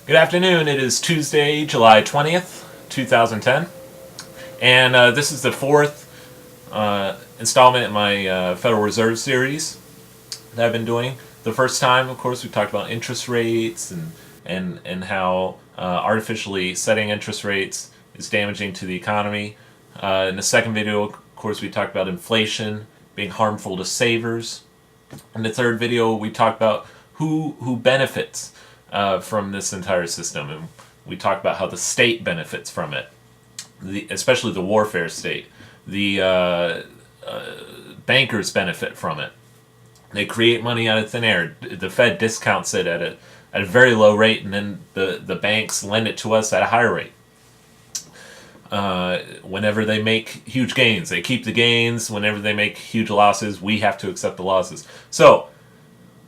Good afternoon. It is Tuesday, July 20th, 2010. And this is the fourth installment in my Federal Reserve series that I've been doing. The first time, of course, we talked about interest rates and how artificially setting interest rates is damaging to the economy. In the second video, of course, we talked about inflation being harmful to savers. In the third video, we talked about who benefits from this entire system, and we talked about how the state benefits from it, especially the warfare state. The bankers benefit from it. They create money out of thin air. The Fed discounts it at a very low rate, and then the banks lend it to us at a higher rate. Whenever they make huge gains, they keep the gains. Whenever they make huge losses, we have to accept the losses. So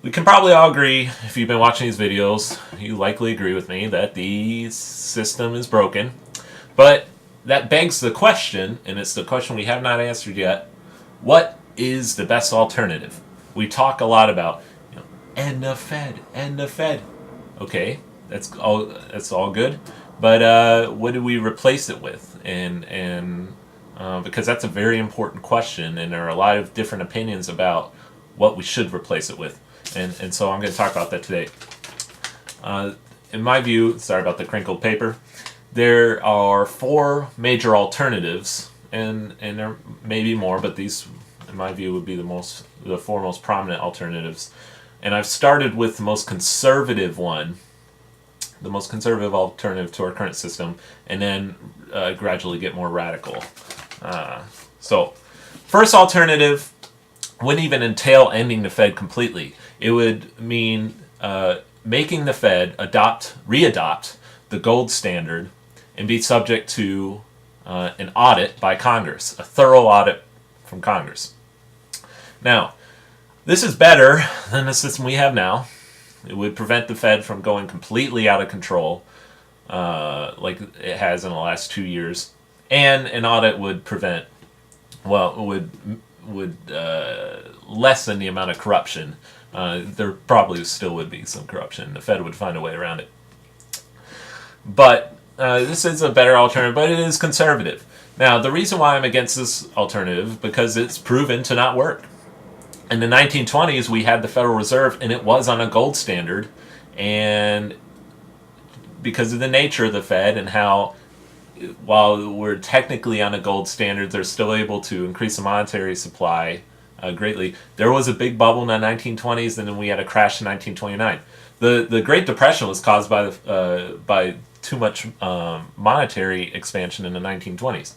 we can probably all agree, if you've been watching these videos, you likely agree with me that the system is broken. But that begs the question, and it's the question we have not answered yet: what is the best alternative? We talk a lot about, end the Fed, end the Fed. Okay, that's all good. But what do we replace it with? And because that's a very important question, and there are a lot of different opinions about what we should replace it with. And so I'm going to talk about that today. In my view, sorry about the crinkled paper, there are four major alternatives, and there may be more, but these, in my view, would be the four most prominent alternatives. And I've started with the most conservative one, the most conservative alternative to our current system, and then gradually get more radical. So, first alternative wouldn't even entail ending the Fed completely. It would mean making the Fed readopt the gold standard and be subject to an audit by Congress, a thorough audit from Congress. Now, this is better than the system we have now. It would prevent the Fed from going completely out of control, like it has in the last 2 years, and an audit would would lessen the amount of corruption. There probably still would be some corruption. The Fed would find a way around it. But this is a better alternative, but it is conservative. Now, the reason why I'm against this alternative, because it's proven to not work. In the 1920s, we had the Federal Reserve, and it was on a gold standard. And because of the nature of the Fed and how, while we're technically on a gold standard, they're still able to increase the monetary supply greatly. There was a big bubble in the 1920s, and then we had a crash in 1929. The Great Depression was caused by too much monetary expansion in the 1920s.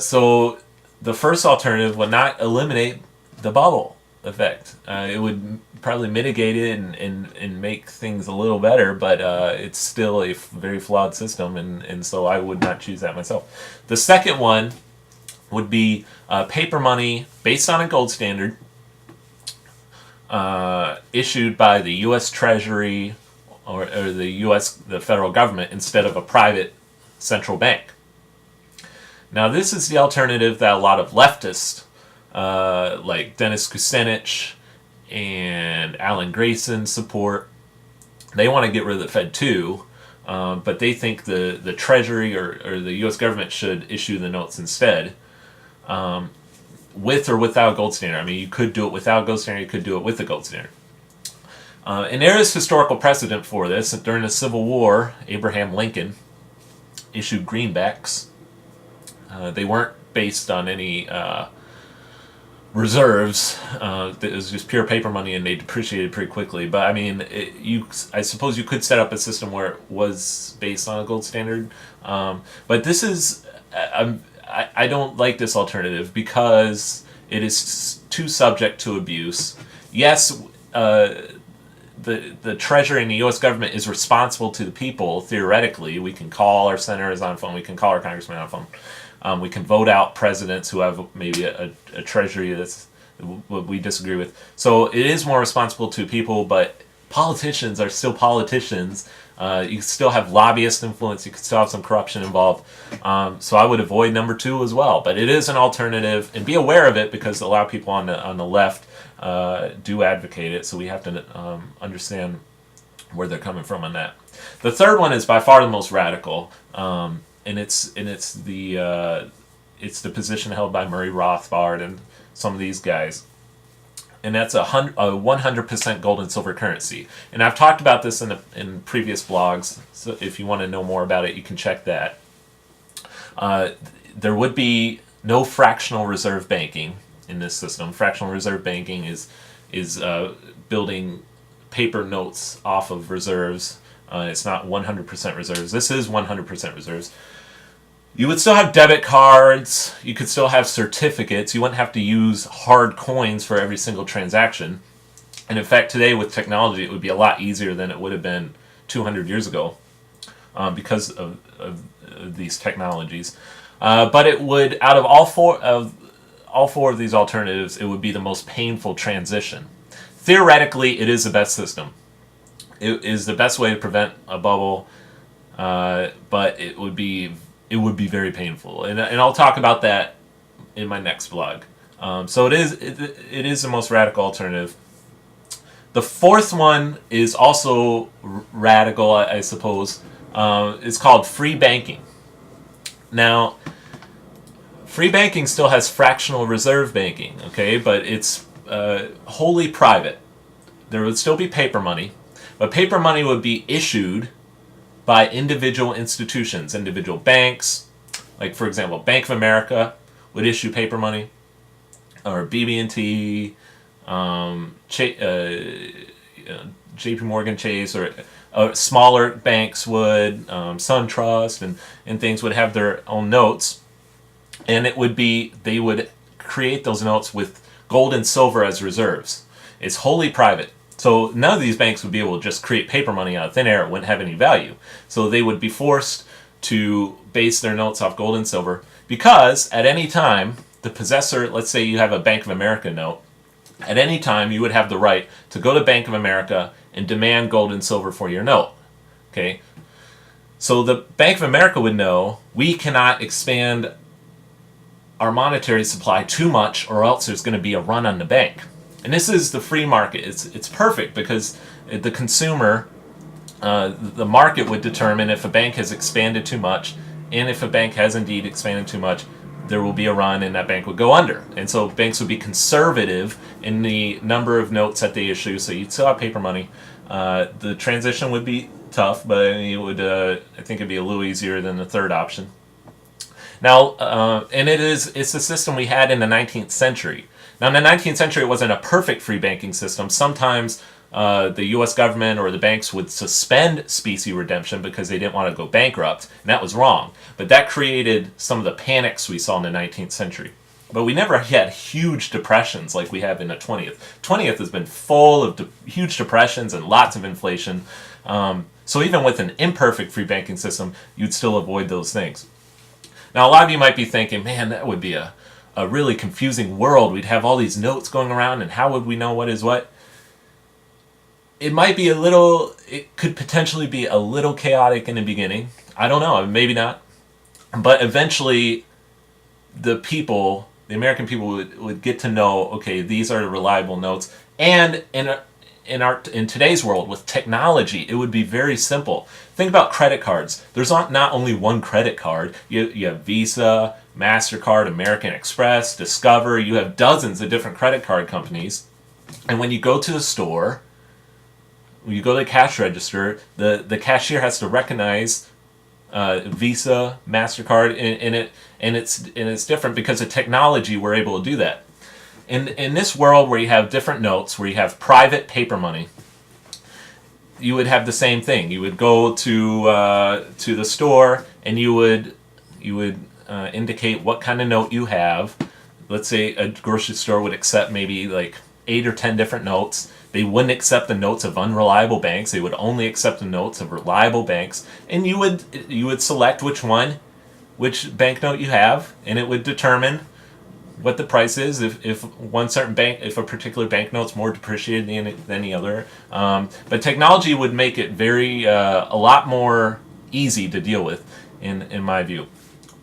So the first alternative would not eliminate the bubble effect. It would probably mitigate it and make things a little better, but it's still a very flawed system, and so I would not choose that myself. The second one would be paper money based on a gold standard, issued by the U.S. Treasury or the federal government instead of a private central bank. Now, this is the alternative that a lot of leftists, like Dennis Kucinich and Alan Grayson, support. They want to get rid of the Fed too, but they think the Treasury or the U.S. government should issue the notes instead, with or without gold standard. I mean, you could do it without gold standard, you could do it with the gold standard. And there is historical precedent for this. During the Civil War, Abraham Lincoln issued greenbacks. They weren't based on any reserves. It was just pure paper money, and they depreciated pretty quickly. But I mean, I suppose you could set up a system where it was based on a gold standard. But this is, I don't like this alternative because it is too subject to abuse. Yes, the Treasury and the U.S. government is responsible to the people. Theoretically, we can call our senators on phone. We can call our congressmen on phone. We can vote out presidents who have maybe a treasury that's what we disagree with. So it is more responsible to people, but politicians are still politicians. You still have lobbyist influence. You can still have some corruption involved. So I would avoid number two as well. But it is an alternative, and be aware of it because a lot of people on the left do advocate it. So we have to understand where they're coming from on that. The third one is by far the most radical, and it's the position held by Murray Rothbard and some of these guys, and that's a 100% gold and silver currency. And I've talked about this in previous blogs, so if you want to know more about it, you can check that. There would be no fractional reserve banking in this system. Fractional reserve banking is building paper notes off of reserves. It's not 100% reserves. This is 100% reserves. You would still have debit cards. You could still have certificates. You wouldn't have to use hard coins for every single transaction. And in fact, today with technology, it would be a lot easier than it would have been 200 years ago because of these technologies. But it would, out of all four of these alternatives, it would be the most painful transition. Theoretically, it is the best system. It is the best way to prevent a bubble, but it would be very painful, and I'll talk about that in my next blog. So it is the most radical alternative. The fourth one is also radical, I suppose. It's called free banking. Now, free banking still has fractional reserve banking, okay, but it's wholly private. There would still be paper money, but paper money would be issued by individual institutions, individual banks. Like, for example, Bank of America would issue paper money, or BB&T, JP Morgan Chase, or smaller banks would, SunTrust and things would have their own notes, and they would create those notes with gold and silver as reserves. It's wholly private. So none of these banks would be able to just create paper money out of thin air. It wouldn't have any value. So they would be forced to base their notes off gold and silver, because at any time, the possessor, let's say you have a Bank of America note, at any time you would have the right to go to Bank of America and demand gold and silver for your note. Okay? So the Bank of America would know, we cannot expand our monetary supply too much, or else there's going to be a run on the bank. And this is the free market. It's perfect, because the consumer, the market would determine if a bank has expanded too much, and if a bank has indeed expanded too much, there will be a run and that bank would go under. And so banks would be conservative in the number of notes that they issue, so you'd still have paper money. The transition would be tough, but it would, I think it'd be a little easier than the third option. Now, and it's the system we had in the 19th century. Now, in the 19th century, it wasn't a perfect free banking system. Sometimes the U.S. government or the banks would suspend specie redemption because they didn't want to go bankrupt, and that was wrong. But that created some of the panics we saw in the 19th century. But we never had huge depressions like we have in the 20th. 20th has been full of huge depressions and lots of inflation. So even with an imperfect free banking system, you'd still avoid those things. Now, a lot of you might be thinking, man, that would be a really confusing world. We'd have all these notes going around, and how would we know what is what? It could potentially be a little chaotic in the beginning. I don't know, maybe not. But eventually, the American people would get to know, okay, these are the reliable notes. And in today's world, with technology, it would be very simple. Think about credit cards. There's not only one credit card. You have Visa, MasterCard, American Express, Discover. You have dozens of different credit card companies. And when you go to the store, when you go to the cash register, the cashier has to recognize Visa, MasterCard, and it's different because of technology. We're able to do that. In this world where you have different notes, where you have private paper money, you would have the same thing. You would go to the store, and you would indicate what kind of note you have. Let's say a grocery store would accept maybe like 8 or 10 different notes. They wouldn't accept the notes of unreliable banks. They would only accept the notes of reliable banks. And you would select which banknote you have, and it would determine what the price is if a particular banknote's more depreciated than the other. But technology would make it a lot more easy to deal with, in my view.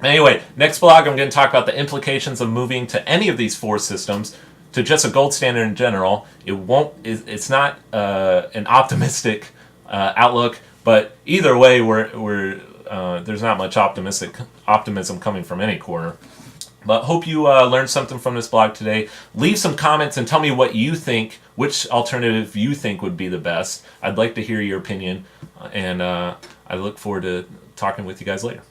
Anyway, next blog I'm going to talk about the implications of moving to any of these four systems to just a gold standard in general. It's not an optimistic outlook. But either way, there's not much optimism coming from any corner. But hope you learned something from this blog today. Leave some comments and tell me what you think, which alternative you think would be the best. I'd like to hear your opinion, and I look forward to talking with you guys later.